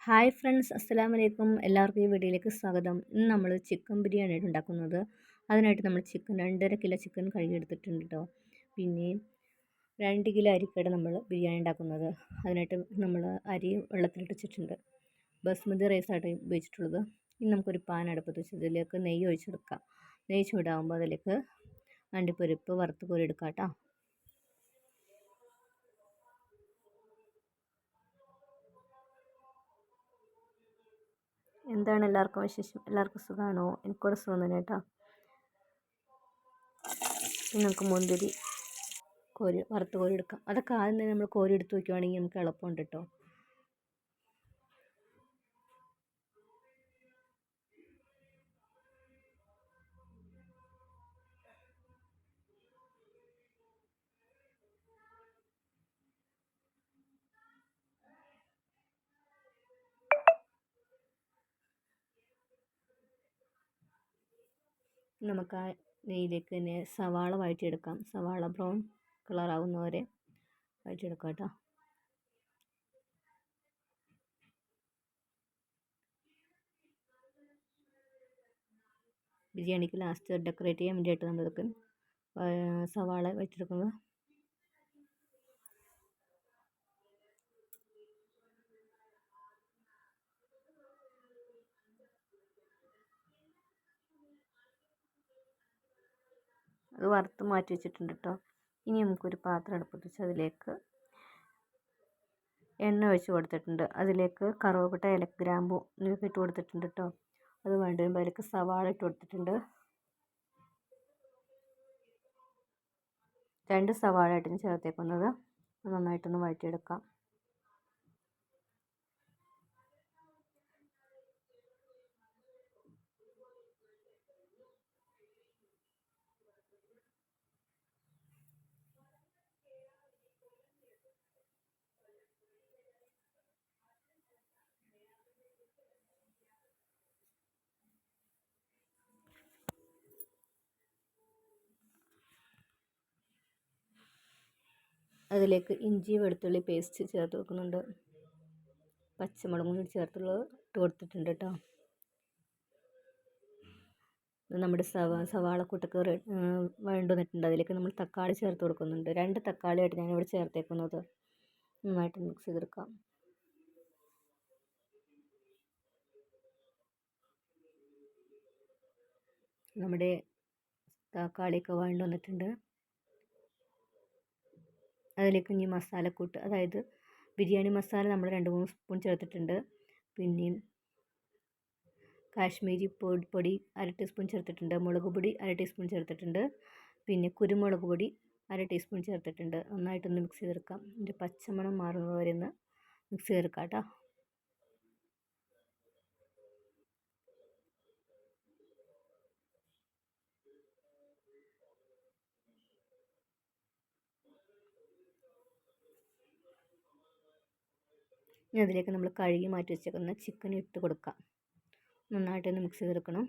Hi friends, അസ്സലാമു അലൈക്കും. എല്ലാവർക്കും ഈ വീഡിയോയിലേക്ക് സ്വാഗതം. ഇന്ന് നമ്മൾ ചിക്കൻ ബിരിയാണിയാണ് ഉണ്ടാക്കുന്നത്. അതിനായിട്ട് നമ്മൾ 2.5 കിലോ ചിക്കൻ കഴുകിയെടുത്തിട്ടുണ്ട് കേട്ടോ. പിന്നെ 2 കിലോ അരിക്കാണ് നമ്മൾ ബിരിയാണി ഉണ്ടാക്കുന്നത്. അതിനായിട്ട് നമ്മൾ അരി വെള്ളത്തിലിട്ട് വെച്ചിട്ടുണ്ട്. ബസ്മതി റൈസായിട്ട് ഉപയോഗിച്ചിട്ടുള്ളത്. ഇനി നമുക്കൊരു പാൻ അടുപ്പത്ത് വെച്ച് ഇതിലേക്ക് നെയ്യ് ഒഴിച്ചെടുക്കാം. നെയ്യ് ചൂടാകുമ്പോൾ അതിലേക്ക് അണ്ടിപ്പരിപ്പ് വറുത്ത് കോരിയെടുക്കാം കേട്ടോ. എന്താണ് എല്ലാവർക്കും വിശേഷം? എല്ലാവർക്കും സുഖമാണോ? എനിക്കൂടെ സുഖം തന്നെ കേട്ടോ. ഇനി നമുക്ക് മുന്തിരി വറുത്ത് കോരി എടുക്കാം. അതൊക്കെ ആദ്യം തന്നെ നമ്മൾ കോരി എടുത്ത് വയ്ക്കുവാണെങ്കിൽ നമുക്ക് എളുപ്പമുണ്ട് കേട്ടോ. നമുക്ക് ആ നെയ്യിലേക്ക് തന്നെ സവാള വഴറ്റിയെടുക്കാം. സവാള ബ്രൗൺ കളറാവുന്നവരെ വഴറ്റിയെടുക്കാം കേട്ടോ. ബിരിയാണിക്ക് ലാസ്റ്റ് ഡെക്കറേറ്റ് ചെയ്യാൻ വേണ്ടിയിട്ട് നമ്മളിതൊക്കെ സവാള വഴറ്റിയെടുക്കുന്നത്. അത് വറുത്ത് മാറ്റി വെച്ചിട്ടുണ്ട് കേട്ടോ. ഇനി നമുക്കൊരു പാത്രം അടുപ്പത്ത് വെച്ച് അതിലേക്ക് എണ്ണ ഒഴിച്ച് കൊടുത്തിട്ടുണ്ട്. അതിലേക്ക് കറുവപ്പട്ട, ഏലക്ക, ഗ്രാമ്പൂ ഇതൊക്കെ ഇട്ട് കൊടുത്തിട്ടുണ്ട് കേട്ടോ. അത് വേണ്ടി വരുമ്പോൾ അതിലേക്ക് സവാള ഇട്ട് കൊടുത്തിട്ടുണ്ട്. 2 സവാള ആയിട്ടാണ് ചേർത്തേക്കുന്നത്. നന്നായിട്ടൊന്ന് വഴറ്റിയെടുക്കാം. അതിലേക്ക് ഇഞ്ചി വെളുത്തുള്ളി പേസ്റ്റ് ചേർത്ത് കൊടുക്കുന്നുണ്ട്. പച്ചമുളകും കൂടി ചേർത്തുള്ളത് ഇട്ട് കൊടുത്തിട്ടുണ്ട് കേട്ടോ. നമ്മുടെ സവാളക്കൂട്ടൊക്കെ വഴണ്ടുവന്നിട്ടുണ്ട്. അതിലേക്ക് നമ്മൾ തക്കാളി ചേർത്ത് കൊടുക്കുന്നുണ്ട്. 2 തക്കാളിയായിട്ട് ഞാനിവിടെ ചേർത്തേക്കുന്നത്. നന്നായിട്ട് മിക്സ് ചെയ്തെടുക്കാം. നമ്മുടെ തക്കാളിയൊക്കെ വഴണ്ട് വന്നിട്ടുണ്ട്. അതിലേക്ക് ഇനി മസാലക്കൂട്ട്, അതായത് ബിരിയാണി മസാല നമ്മൾ 2-3 സ്പൂൺ ചേർത്തിട്ടുണ്ട്. പിന്നെയും കാശ്മീരി പൊടി 1/2 ടീസ്പൂൺ ചേർത്തിട്ടുണ്ട്. മുളക് പൊടി 1/2 ടീസ്പൂൺ ചേർത്തിട്ടുണ്ട്. പിന്നെ കുരുമുളക് പൊടി 1/2 ടീസ്പൂൺ ചേർത്തിട്ടുണ്ട്. നന്നായിട്ടൊന്ന് മിക്സ് ചെയ്തെടുക്കാം. ഇതിൻ്റെ പച്ചമണം മാറുന്നത് വരെ ഒന്ന് മിക്സ് ചെയ്തെടുക്കാം കേട്ടോ. ഇനി അതിലേക്ക് നമ്മൾ കഴുകി മാറ്റി വെച്ചേക്കുന്ന ചിക്കൻ ഇട്ട് കൊടുക്കാം. നന്നായിട്ടൊന്ന് മിക്സ് ചെയ്തെടുക്കണം.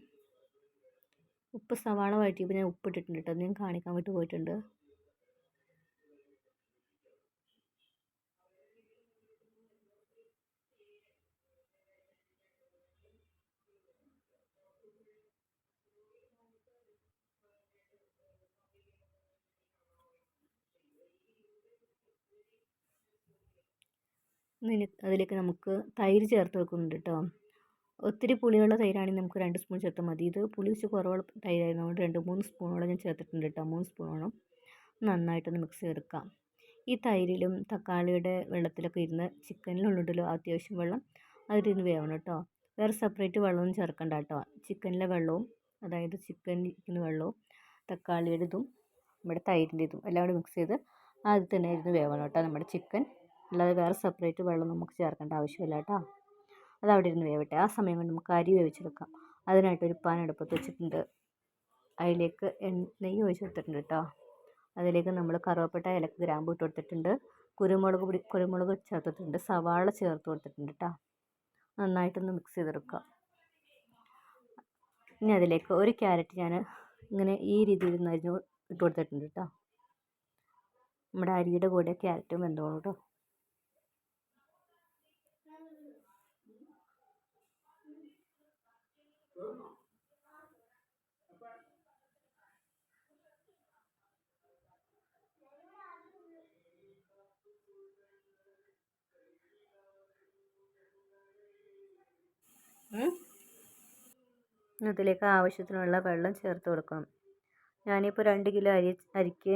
ഉപ്പ് സവാള വഴറ്റിയപ്പോൾ ഞാൻ ഉപ്പിട്ടിട്ടുണ്ട് കേട്ടോ. അത് ഞാൻ കാണിക്കാൻ വിട്ട് പോയിട്ടുണ്ട്. അതിലേക്ക് നമുക്ക് തൈര് ചേർത്ത് വെക്കുന്നുണ്ട് കേട്ടോ. ഒത്തിരി പുളിയുള്ള തൈരാണെങ്കിൽ നമുക്ക് 2 സ്പൂൺ ചേർത്താൽ മതി. ഇത് പുളി വെച്ച് കുറവുള്ള തൈരായതുകൊണ്ട് 2-3 സ്പൂണോളം ഞാൻ ചേർത്തിട്ടുണ്ട് കേട്ടോ. 3 സ്പൂണോളം. നന്നായിട്ടൊന്ന് മിക്സ് ചെയ്തെടുക്കാം. ഈ തൈരിലും തക്കാളിയുടെ വെള്ളത്തിലൊക്കെ ഇരുന്ന് ചിക്കനിലുണ്ടല്ലോ അത്യാവശ്യം വെള്ളം അതിലിരുന്ന് വേവണം കേട്ടോ. വേറെ സെപ്പറേറ്റ് വെള്ളമൊന്നും ചേർക്കണ്ട കേട്ടോ. ചിക്കനിലെ വെള്ളവും, അതായത് ചിക്കനിരിക്കുന്ന വെള്ളവും തക്കാളിയുടെ ഇതും നമ്മുടെ തൈരിൻ്റെ ഇതും എല്ലാം കൂടി മിക്സ് ചെയ്ത് ആദ്യം തന്നെ ഇരുന്ന് വേവണം കേട്ടോ നമ്മുടെ ചിക്കൻ. അല്ലാതെ വേറെ സെപ്പറേറ്റ് വെള്ളം നമുക്ക് ചേർക്കേണ്ട ആവശ്യമില്ല കേട്ടോ. അത് അവിടെ ഇരുന്ന് വേവട്ടെ. ആ സമയം കൊണ്ട് നമുക്ക് അരി വേവിച്ചെടുക്കാം. അതിനായിട്ടൊരു പാൻ അടുപ്പത്ത് വെച്ചിട്ടുണ്ട്. അതിലേക്ക് നെയ്യ് ഒഴിച്ചെടുത്തിട്ടുണ്ട് കേട്ടോ. അതിലേക്ക് നമ്മൾ കറുവപ്പട്ട, ഏലക്ക, ഗ്രാമ്പൂ ഇട്ട് കൊടുത്തിട്ടുണ്ട്. കുരുമുളക് ചേർത്തിട്ടുണ്ട്. സവാള ചേർത്ത് കൊടുത്തിട്ടുണ്ട് കേട്ടോ. നന്നായിട്ടൊന്ന് മിക്സ് ചെയ്തെടുക്കുക. ഇനി അതിലേക്ക് ഒരു ക്യാരറ്റ് ഞാൻ ഇങ്ങനെ ഈ രീതിയിൽ അരിഞ്ഞ് ഇട്ട് കൊടുത്തിട്ടുണ്ട് കേട്ടോ. നമ്മുടെ അരിയുടെ കൂടെ ക്യാരറ്റും വെന്തോളും കേട്ടോ. ഇതിലേക്ക് ആവശ്യത്തിനുള്ള വെള്ളം ചേർത്ത് കൊടുക്കണം. ഞാനിപ്പോൾ 2 കിലോ അരിക്ക്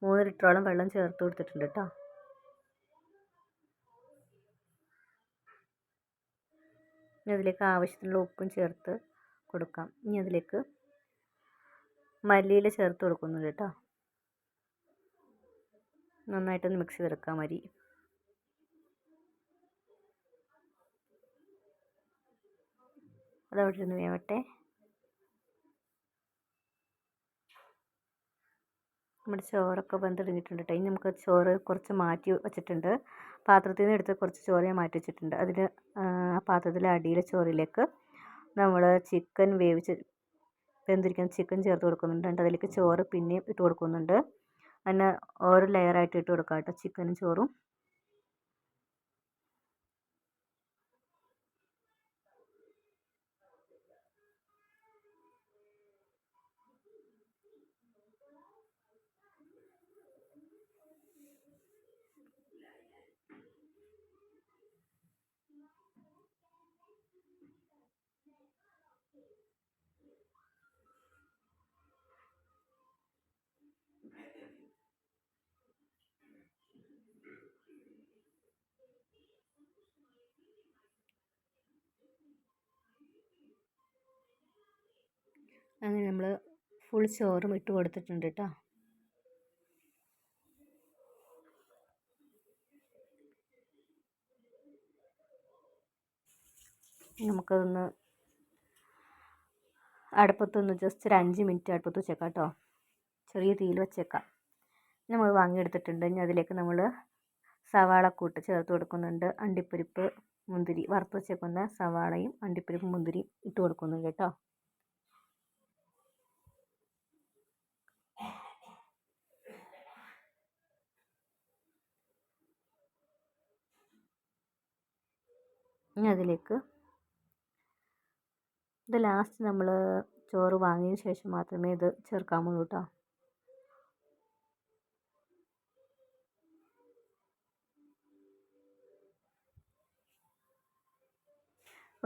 3 ലിറ്ററോളം വെള്ളം ചേർത്ത് കൊടുത്തിട്ടുണ്ട് കേട്ടോ. ഇനി അതിലേക്ക് ആവശ്യത്തിനുള്ള ഉപ്പും ചേർത്ത് കൊടുക്കാം. ഇനി അതിലേക്ക് മല്ലിയില ചേർത്ത് കൊടുക്കുന്നുണ്ട് കേട്ടോ. നന്നായിട്ടൊന്ന് മിക്സ് ചെയ്തെടുക്കാം അരി. അതവിടെ ഇരുന്ന് വേവട്ടെ. നമ്മുടെ ചോറൊക്കെ വെന്തിടിഞ്ഞിട്ടുണ്ട് കേട്ടോ. ഇനി നമുക്ക് ചോറ് കുറച്ച് മാറ്റി വെച്ചിട്ടുണ്ട്. പാത്രത്തിൽ നിന്ന് എടുത്ത് കുറച്ച് ചോറ് ഞാൻ മാറ്റി വെച്ചിട്ടുണ്ട്. അതിന് ആ പാത്രത്തിലെ അടിയിലെ ചോറിലേക്ക് നമ്മൾ ചിക്കൻ വെന്തിരിക്കുന്ന ചിക്കൻ ചേർത്ത് കൊടുക്കുന്നുണ്ട്. എന്നിട്ട് അതിലേക്ക് ചോറ് പിന്നെയും ഇട്ട് കൊടുക്കുന്നുണ്ട്. അങ്ങനെ ഓരോ ലെയറായിട്ട് ഇട്ട് കൊടുക്കാം കേട്ടോ, ചിക്കനും ചോറും. അങ്ങനെ നമ്മൾ ഫുൾ ചോറും ഇട്ട് കൊടുത്തിട്ടുണ്ട് കേട്ടോ. നമുക്കതൊന്ന് അടുപ്പത്തൊന്ന് ജസ്റ്റ് ഒരു 5 മിനിറ്റ് അടുപ്പത്ത് വെച്ചേക്കാം കേട്ടോ. ചെറിയ തീയിൽ വെച്ചേക്കാം. നമ്മൾ വാങ്ങിയെടുത്തിട്ടുണ്ട്. ഇനി അതിലേക്ക് നമ്മൾ സവാളക്കൂട്ട് ചേർത്ത് കൊടുക്കുന്നുണ്ട്. അണ്ടിപ്പരിപ്പ്, മുന്തിരി, വറുത്ത് വെച്ചേക്കുന്ന സവാളയും അണ്ടിപ്പരിപ്പ് മുന്തിരിയും ഇട്ട് കൊടുക്കുന്നുണ്ട് കേട്ടോ. ഇനി അതിലേക്ക് ഇത് ലാസ്റ്റ് നമ്മൾ ചോറ് വാങ്ങിയതിന് ശേഷം മാത്രമേ ഇത് ചേർക്കാമുള്ളൂ കേട്ടോ.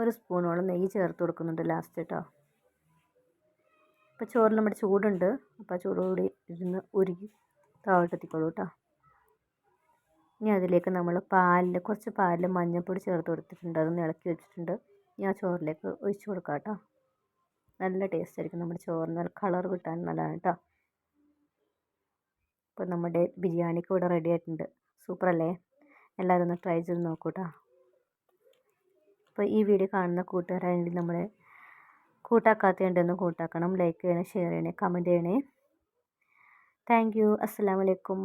ഒരു സ്പൂണോളം നെയ്യ് ചേർത്ത് കൊടുക്കുന്നുണ്ട് ലാസ്റ്റ് കേട്ടോ. ഇപ്പോൾ ചോറിൽ നമ്മുടെ ചൂടുണ്ട്. അപ്പോൾ ആ ചൂടോടുകൂടി ഇരുന്ന് ഉരുകി താഴോട്ടെത്തിക്കോളൂ കേട്ടോ. ഇനി അതിലേക്ക് നമ്മൾ കുറച്ച് പാലിൽ മഞ്ഞൾപ്പൊടി ചേർത്ത് കൊടുത്തിട്ടുണ്ട്. അതൊന്ന് ഇളക്കി വെച്ചിട്ടുണ്ട്. ഇനി ആ ചോറിലേക്ക് ഒഴിച്ച് കൊടുക്കാം കേട്ടോ. നല്ല ടേസ്റ്റ് ആയിരിക്കും നമ്മുടെ ചോറിന്. നല്ല കളർ കിട്ടാൻ നല്ലതാണ് കേട്ടോ. ഇപ്പോൾ നമ്മുടെ ബിരിയാണിക്ക് ഇവിടെ റെഡി ആയിട്ടുണ്ട്. സൂപ്പറല്ലേ? എല്ലാവരും ഒന്ന് ട്രൈ ചെയ്ത് നോക്കൂ കേട്ടോ. അപ്പോൾ ഈ വീഡിയോ കാണുന്ന കൂട്ടുകാരാണെങ്കിൽ നമ്മളെ കൂട്ടാക്കാത്തതുണ്ടെന്ന് കൂട്ടാക്കണം. ലൈക്ക് ചെയ്യണേ, ഷെയർ ചെയ്യണേ, കമൻറ്റ് ചെയ്യണേ. Thank you. അസ്സലാമു അലൈക്കും.